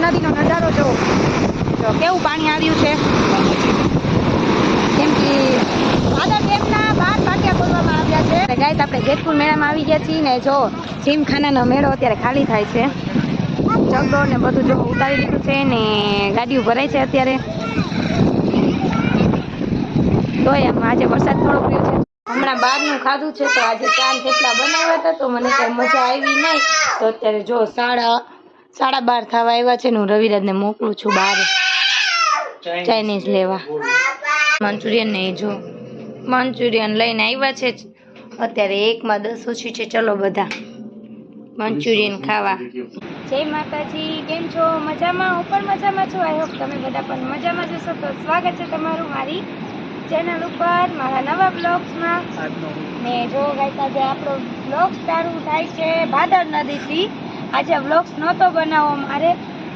નદીનો નજારો જો કેવું પાણી આવ્યું છે. કેમ કે ભાદર ડેમના 12 પાટિયા ખોલવામાં આવ્યા છે. ગાઈસ આપણે જેતપુર મેળામાં આવી ગયા છીએ ને જો જીમખાનાનો મેળો અત્યારે ખાલી થાય છે. ચગડો ને બધું જો ઉતારી લીધું છે ને ગાડીઓ ભરાય છે અત્યારે. તો એમ આજે વરસાદ થોડો પડ્યો છે. હમણાં બહારનું ખાધું છે તો આજે ચાંદ થેપલા બનાવ્યા હતા તો મને કઈ મજા આવી નહીં. તો અત્યારે જો 12:30 થવા આવ્યા છે ને હું રવિરાજને મોકલું છું બહાર ચાઇનીઝ લેવા. મંચુરિયન નહીં જો મંચુરિયન લઈને આવ્યા છે અત્યારે 1 માં 10 ઓછી છે. ચલો બધા મંચુરિયન ખાવા. જય માતાજી, કેમ છો? મજામાં? હું પણ મજામાં છું. આઈ હોપ તમે બધા પણ મજામાં જશો. તો સ્વાગત છે તમારું મારી ચેનલ ઉપર મારા નવા બ્લોગ્સમાં. ને જો ગાઈસ આજે આપણો બ્લોગ ચાલુ થાય છે ભાદર નદીથી. આજે બ્લોગ્સ નહોતો બનાવવો મારે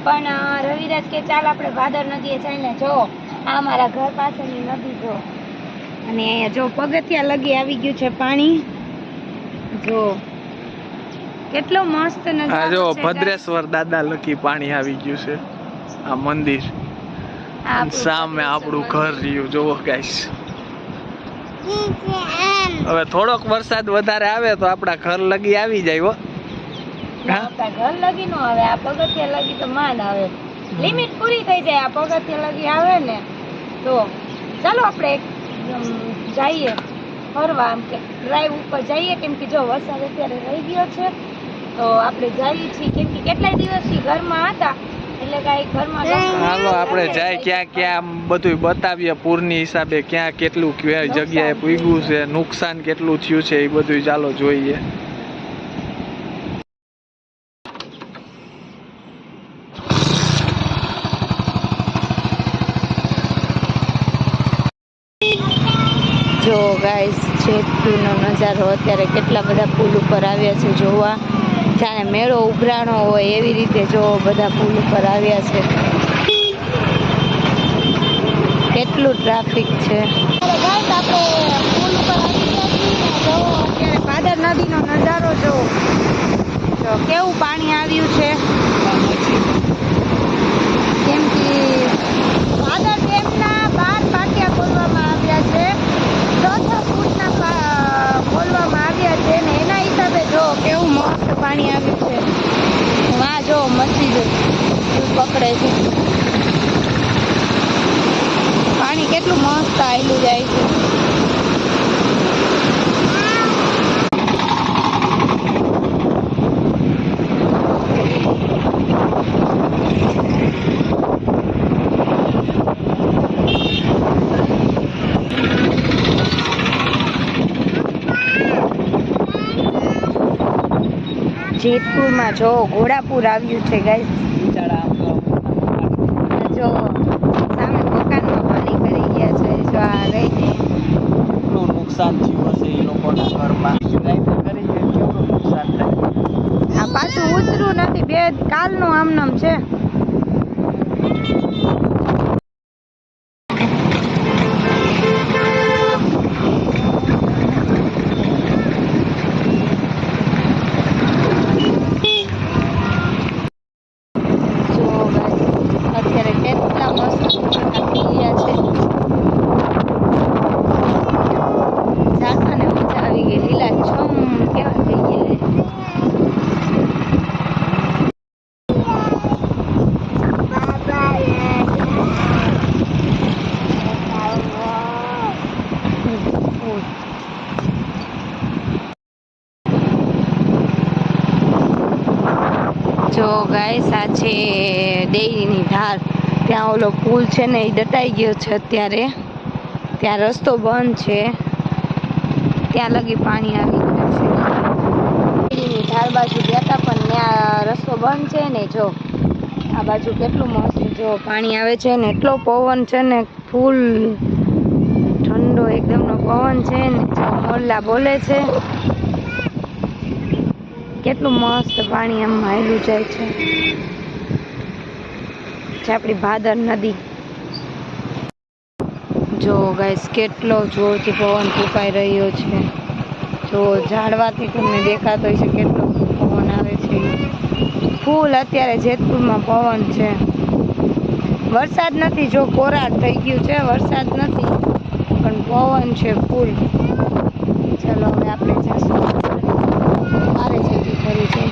પણ રવિરાજ કે ચાલ આપણે ભાદર નદીએ જઈને જો આ મારા ઘર પાસેની નદી જો અને અહીંયા જો પગથિયા લગી આવી ગયું છે પાણી. જો કેટલો મસ્ત નજારો છે. જો ભદ્રેશ્વર દાદા લખી પાણી આવી ગયું છે. આ મંદિર સામે આપણું ઘર રહ્યું જોવો ગાઈસ. હવે થોડોક વરસાદ વધારે આવે તો આપણા ઘર લગી આવી જાય. હો આપણા ઘર લગી નો આવે, આ પગથિયા લગી તો માંડ આવે. લિમિટ પૂરી થઈ જાય આ પગથિયા લગી આવે ને તો ચાલો આપણે જઈએ ફરવા. આમ કે ડ્રાઈવ ઉપર જઈએ કેમ કે જો વરસાદ અત્યારે રહી ગયો છે તો આપણે જઈએ છીએ કેમ કે કેટલાય દિવસથી ઘરમાં હતા એટલે કઈ ઘરમાં. હાલો આપણે જાય ક્યાં ક્યાં બધું બતાવીએ પૂરની હિસાબે ક્યાં કેટલું કઈ જગ્યાએ પૂગ્યું છે, નુકસાન કેટલું થયું છે એ બધું ચાલો જોઈએ. જો ગાઈસ જેતપુરનો નજારો અત્યારે કેટલા બધા પુલ ઉપર આવ્યા છે જોવા. જાણે મેળો ઉભરાણો હોય એવી રીતે જો બધા પુલ ઉપર આવ્યા છે. કેટલું ટ્રાફિક છે. આપણે પુલ ઉપર આવી ગયા છીએ જો અત્યારે ભાદર નદીનો નજારો જો કેવું પાણી આવ્યું છે. કેમ કે ભાદર ડેમના 12 પાટિયા ખોલવામાં આવ્યા છે. 4 ફૂટના ખોલવામાં આવ્યા છે ને એના હિસાબે જો કેવું મસ્ત પાણી આવ્યું છે. વાહ જો મસ્તી પકડે છે. પાણી કેટલું મસ્ત આવેલું જાય છે. જેતપુરમાં જો ઘોડાપુર આવ્યું છે ગાઈસ. જો સામે મકાનમાં પાણી કરી ગયા છે. જો આ રહીને કેટલું નુકસાન થયું હશે એ લોકોના ઘરમાં. કેટલું નુકસાન થાય. આ પાછું ઉતરું નથી, બે કાલનું આમનામ છે. જો ગાઈસ આ છે ડેરીની ધાર. ત્યાં ઓલો પુલ છે ને એ દટાઈ ગયો છે અત્યારે. ત્યાં રસ્તો બંધ છે. ત્યાં લગી પાણી આવી ગયું છે. ડેરીની ધાર બાજુ ગયા હતા પણ ત્યાં રસ્તો બંધ છે ને જો આ બાજુ કેટલું મસ્ત જો પાણી આવે છે ને એટલો પવન છે ને ફૂલ ઠંડો એકદમનો પવન છે ને મોરલા બોલે છે. કેટલું મસ્ત પાણી આમ હાલ્યું જાય છે. આપણી ભાદર નદી જો ગાઈસ કેટલો જોરથી પવન ફૂંકાઈ રહ્યો છે. જો ઝાડવાથી તમને દેખાતો હશે કેટલો પવન આવે છે. ફૂલ ફૂલ અત્યારે જેતપુરમાં પવન છે. વરસાદ નથી, જો કોરાટ થઈ ગયું છે, વરસાદ નથી પણ પવન છે ફૂલ. ચલો હવે આપણે જઈશું મારે જતી ફરી છે.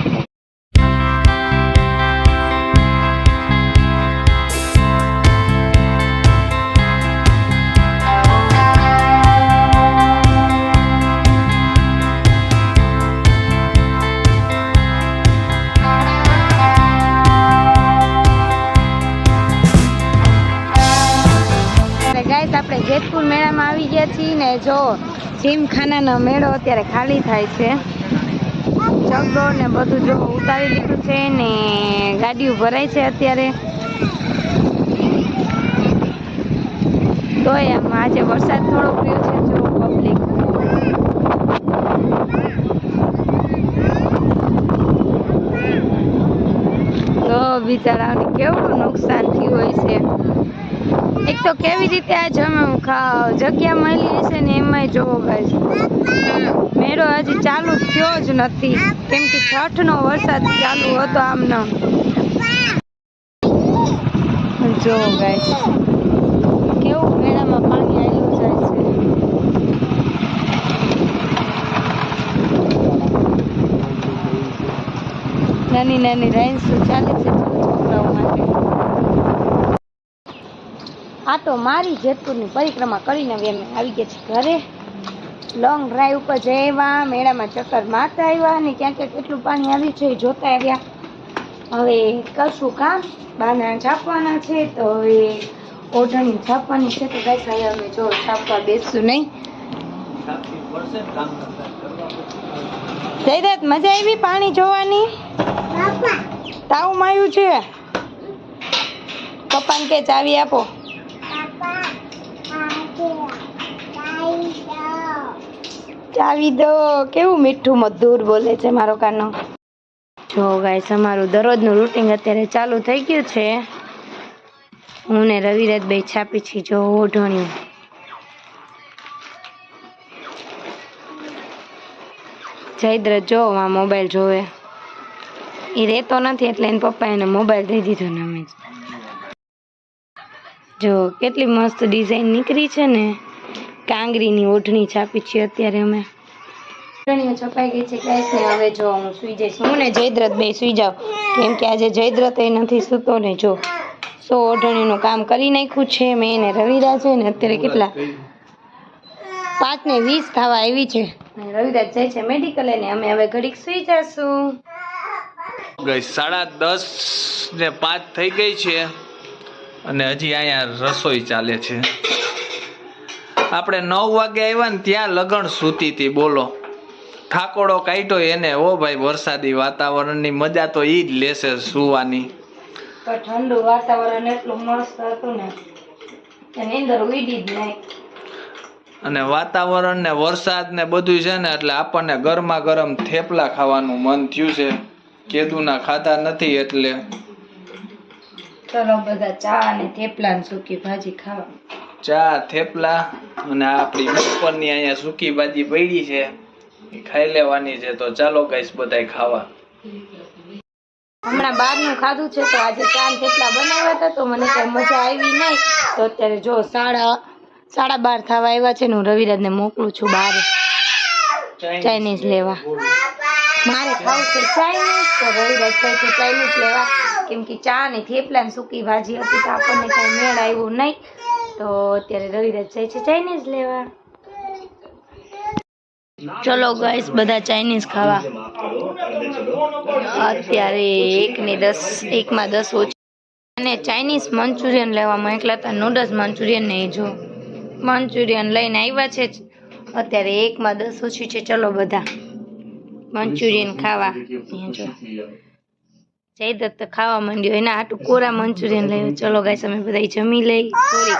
આપણે જેતપુર મેળામાં આવી ગયા છીએ ને જો જીમખાનાનો મેળો અત્યારે ખાલી થાય છે. ચકડોળ ને બધું જો ઉતારી લીધું છે ને ગાડીઓ ભરાય છે અત્યારે. તોય આમ આજે વરસાદ થોડો પડ્યો છે. જો પબ્લિક તો બિચારાઓને કેવું નુકસાન થયું હોય છે. એક તો કેવી રીતે આ જગ્યા મળી હશે ને એમાંય જોવો ગાઈસ મેળો હજી ચાલુ થયો જ નથી, કેમ કે છઠનો વરસાદ ચાલુ હતો. આમને જોવો ગાઈસ કેવું મેળામાં પાણી આવ્યું જાય છે. નાની નાની રાઈન્સ ચાલે છે છોકરાઓ માટે. આ તો મારી જેતપુરની પરિક્રમા કરીને અમે આવી ગયા છીએ ઘરે. લોંગ ડ્રાઈવ ઉપર જઈવા, મેળામાં ચક્કર મારતા આવ્યા અને ક્યાં ક્યાં કેટલું પાણી આવ્યું છે એ જોતા આવ્યા. હવે કરશું કામ, બાંધણા છાપવાના છે તો હવે ઓઢણી છાપવાની છે. તો ગાઈસ હવે અમે જો છાપવા બેસશું નહીં. જયદત્ત મજા આવી પાણી જોવાની? તાવમાં આવ્યું છે. પપ્પાને કે ચાવી આપો. ચાવી દો. કેવું મીઠું મધુર બોલે છે મારો કાનો. જો ગાઈસ અમારું દરરોજનું રૂટિન અત્યારે ચાલુ થઈ ગયું છે. હું ને રવિરાજ બે છાપી છી જો ઓઢણ્યું. જયદ્રથ જો આ મોબાઈલ જોવે. એ રહેતો નથી એટલે એને પપ્પા એને મોબાઈલ દઈ દીધો ને અમે જો કેટલી મસ્ત ડિઝાઇન નીકળી છે ને. કાંગરીની ઓઢણી છાપી છે અત્યારે અમે. ઓઢણીઓ છપાઈ ગઈ છે ગાઈસ ને હવે જો હું સુઈ જઈશ. હું ને જયદ્રથ બે સુઈ જાવ કેમ કે આજે જયદ્રથ એ નથી સૂતો ને. જો ઓઢણીનું કામ કરી નાખ્યું છે મેં ને રવિરાજ ને. અત્યારે કેટલા 5:20 થવા આવી છે. રવિરાજ જાય છે મેડિકલે ને અમે હવે ઘડીક સુઈ જશું. ગઈ 10:10:05 થઈ ગઈ છે અને હજી અહીંયા રસોઈ ચાલે છે. આપણે 9 વાગે આવ્યા ને ત્યાં લગણ સૂતી હતી. બોલો ઠાકોડો કાઢ્યો એને. ઓ ભાઈ વરસાદી વાતાવરણની મજા તો ઈ જ લેશે સુવાની. તો ઠંડુ વાતાવરણ એટલું મસ્ત હતું ને કે નીંદર ઉડી જ નહીં. અને વાતાવરણ ને વરસાદ ને બધું છે ને એટલે આપણને ગરમા ગરમ થેપલા ખાવાનું મન થયું છે. કેદુના ખાધા નથી એટલે ચલો બધા ચા અને થેપલા ને સૂકી ભાજી ખાવા. ચા થેપલા અને આપણી બપોરની અહીંયા સૂકી ભાજી પડી છે એ ખાઈ લેવાની છે. તો ચાલો ગાઈસ બધાય ખાવા. હમણાં બહારનું ખાધું છે તો આજે ચા ને થેપલા બનાવ્યા હતા તો મને કઈ મજા આવી નહીં. તો અત્યારે જો 12:30 થવા આવ્યા છે ને હું રવિરાજને મોકલું છું બહાર ચાઇનીઝ લેવા. મારે ખાવું છે ચાઇનીઝ તો રવિરાજ કહે છે ચાઇનીઝ લેવા કેમ કે ચા ને થેપલા ને સૂકી ભાજી હતી તો આપણને કઈ મેળ આવ્યું નહીં. તો અત્યારે રવિરાજ જાય છે ચાઇનીઝ લેવા. ચલો ગાઈસ બધા ચાઇનીઝ ખાવા. અત્યારે 1:10 ઓછી અને ચાઇનીઝ મંચુરિયન લેવામાં એકલા હતા. નૂડલ્સ મંચુરિયન ને જો મંચુરિયન લઈને આવ્યા છે. અત્યારે 1:10 ઓછી છે. ચલો બધા મંચુરિયન ખાવા. જો જયદત્ત ખાવા માંડ્યો એના હાટું કોરા મંચુરિયન લઈ. ચલો ગાઈસ અમે બધા જમી લઈ, સોરી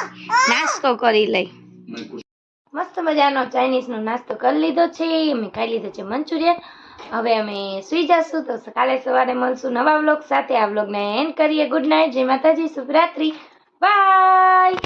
નાસ્તો કરી લઈ. મસ્ત મજાનો ચાઇનીઝ નો નાસ્તો કરી લીધો છે. અમે ખાઈ લીધો છે મંચુરિયન. હવે અમે સુઈ જશું તો કાલે સવારે મળશું નવા વ્લોગ સાથે. આ વ્લોગને એન્ડ કરીએ. ગુડ નાઇટ, જય માતાજી, શુભરાત્રી, બાય.